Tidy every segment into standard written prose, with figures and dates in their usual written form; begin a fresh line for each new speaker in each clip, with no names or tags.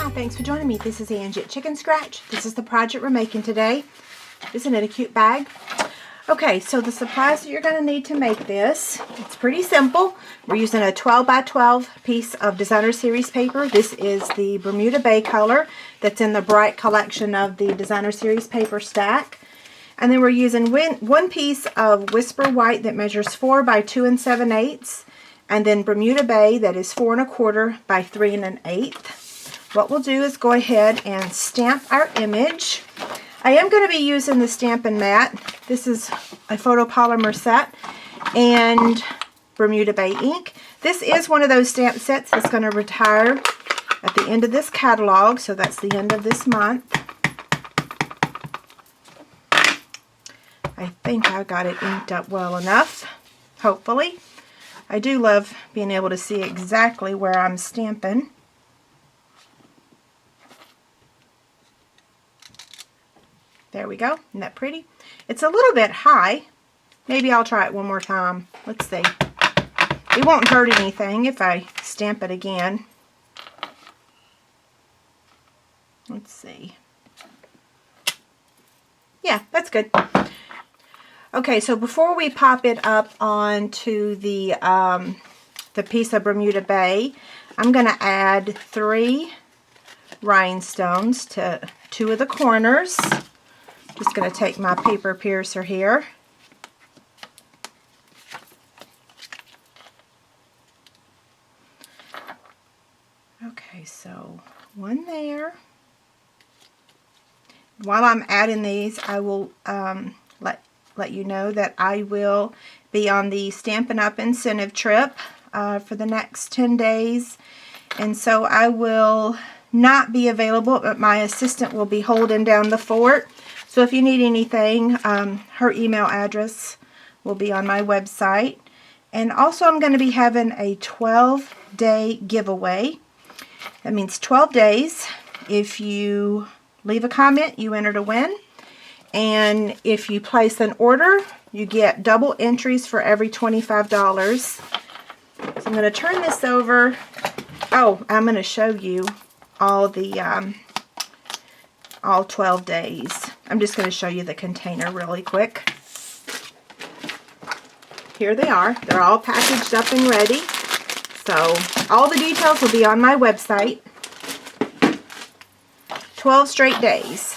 Hi, thanks for joining me. This is Angie at Chicken Scratch. This is the project we're making today. Isn't it a cute bag? Okay, so the supplies that you're going to need to make this, it's pretty simple. We're using a 12 by 12 piece of Designer Series paper. This is the Bermuda Bay color that's in the Bright collection of the Designer Series paper stack. And then we're using one piece of Whisper White that measures 4 by 2 7/8, and then Bermuda Bay that is 4 1/4 by 3 1/8. What we'll do is go ahead and stamp our image. I am going to be using the Stampin' Mat. This is a photopolymer set and Bermuda Bay ink. This is one of those stamp sets that's going to retire at the end of this catalog, so that's the end of this month. I think I got it inked up well enough, hopefully. I do love being able to see exactly where I'm stamping. There we go. Isn't that pretty? It's a little bit high. Maybe I'll try it one more time. Let's see. It won't hurt anything if I stamp it again. Let's see. Yeah, that's good. Okay, so before we pop it up onto the piece of Bermuda Bay, I'm going to add 3 rhinestones to 2 of the corners. Just going to take my paper piercer here. Okay, so 1 there. While I'm adding these, I will let you know that I will be on the Stampin' Up! Incentive trip for the next 10 days. And so I will not be available, but my assistant will be holding down the fort. So if you need anything, her email address will be on my website. And also I'm going to be having a 12-day giveaway. That means 12 days. If you leave a comment, you enter to win. And if you place an order, you get double entries for every $25. So I'm going to turn this over. Oh, I'm going to show you all the all 12 days. I'm just going to show you the container really quick. Here they are. They're all packaged up and ready. So all the details will be on my website. 12 straight days.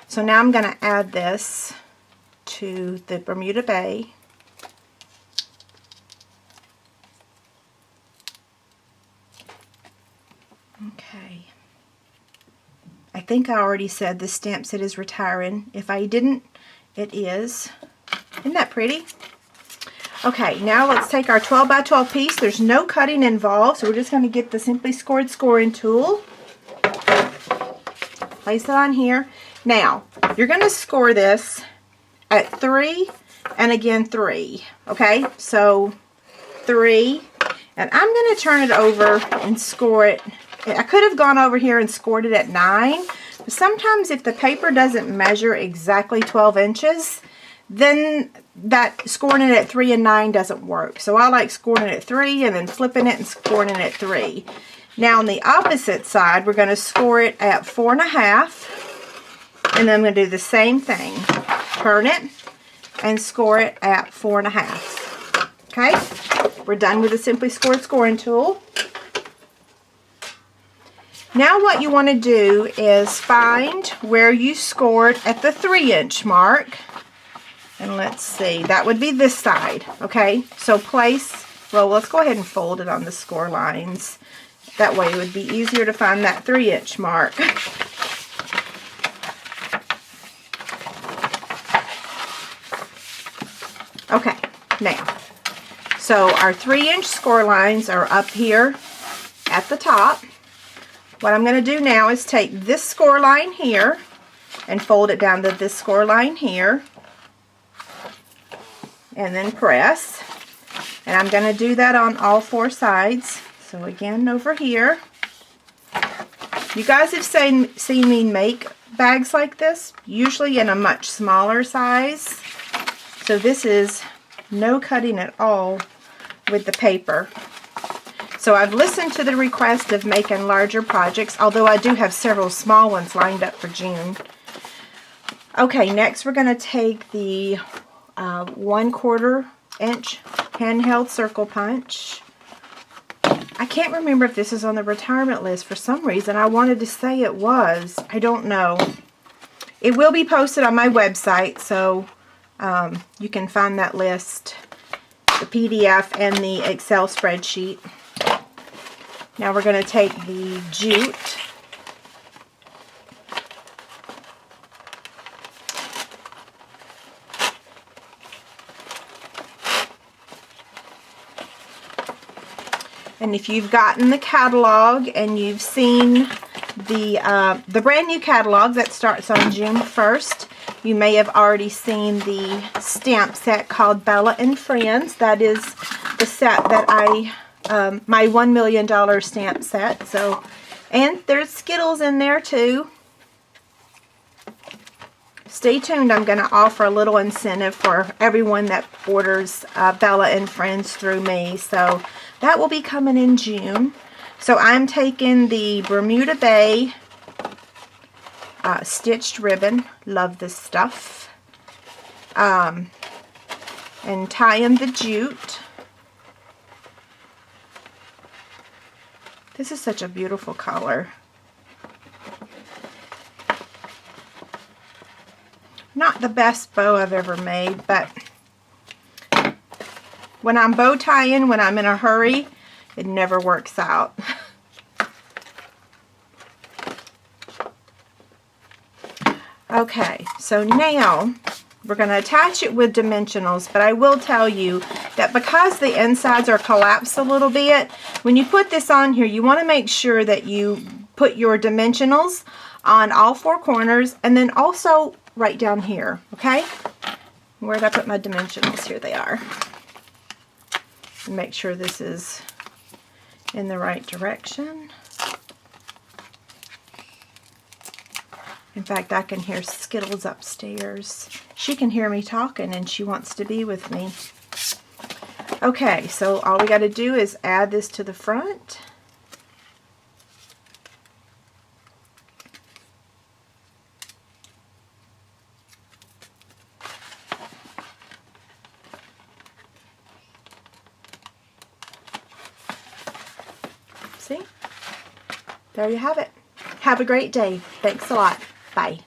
So now I'm going to add this to the Bermuda Bay. Okay. I think I already said this stamp set is retiring. If I didn't, it is. Isn't that pretty? Okay, now let's take our 12 by 12 piece. There's no cutting involved, so we're just going to get the Simply Scored scoring tool. Place it on here. Now, you're going to score this at 3 and again 3. Okay, so 3. And I'm going to turn it over and score it. I could have gone over here and scored it at 9. But sometimes if the paper doesn't measure exactly 12 inches, then that scoring it at 3 and 9 doesn't work. So I like scoring it at 3 and then flipping it and scoring it at 3. Now on the opposite side, we're going to score it at 4 1/2. And then I'm going to do the same thing. Turn it and score it at 4 1/2. Okay? We're done with the Simply Scored scoring tool. Now what you want to do is find where you scored at the 3-inch mark. And let's see, that would be this side. Okay? So place, well, let's go ahead and fold it on the score lines. That way it would be easier to find that 3-inch mark. Okay, now, so our 3-inch score lines are up here at the top. What I'm going to do now is take this score line here and fold it down to this score line here. And then press. And I'm going to do that on all 4 sides. So again, over here. You guys have seen me make bags like this, usually in a much smaller size. So this is no cutting at all with the paper. So I've listened to the request of making larger projects, although I do have several small ones lined up for June. Okay, next we're going to take the 1/4 inch handheld circle punch. I can't remember if this is on the retirement list. For some reason, I wanted to say it was. I don't know. It will be posted on my website, so you can find that list, the PDF and the Excel spreadsheet. Now we're going to take the jute. And if you've gotten the catalog and you've seen the brand new catalog that starts on June 1st, you may have already seen the stamp set called Bella and Friends. That is the set that my $1 million stamp set. So, and there's Skittles in there too. Stay tuned. I'm going to offer a little incentive for everyone that orders Bella and Friends through me. So that will be coming in June. So I'm taking the Bermuda Bay stitched ribbon. Love this stuff. And tying the jute. This is such a beautiful color. Not the best bow I've ever made, but when I'm bow tying, when I'm in a hurry, it never works out. Okay, so now we're going to attach it with dimensionals, but I will tell you that because the insides are collapsed a little bit, when you put this on here, you want to make sure that you put your dimensionals on all 4 corners, and then also right down here, okay? Where did I put my dimensionals? Here they are. And make sure this is in the right direction. In fact, I can hear Skittles upstairs. She can hear me talking and she wants to be with me. Okay, so all we got to do is add this to the front. See? There you have it. Have a great day. Thanks a lot. Bye.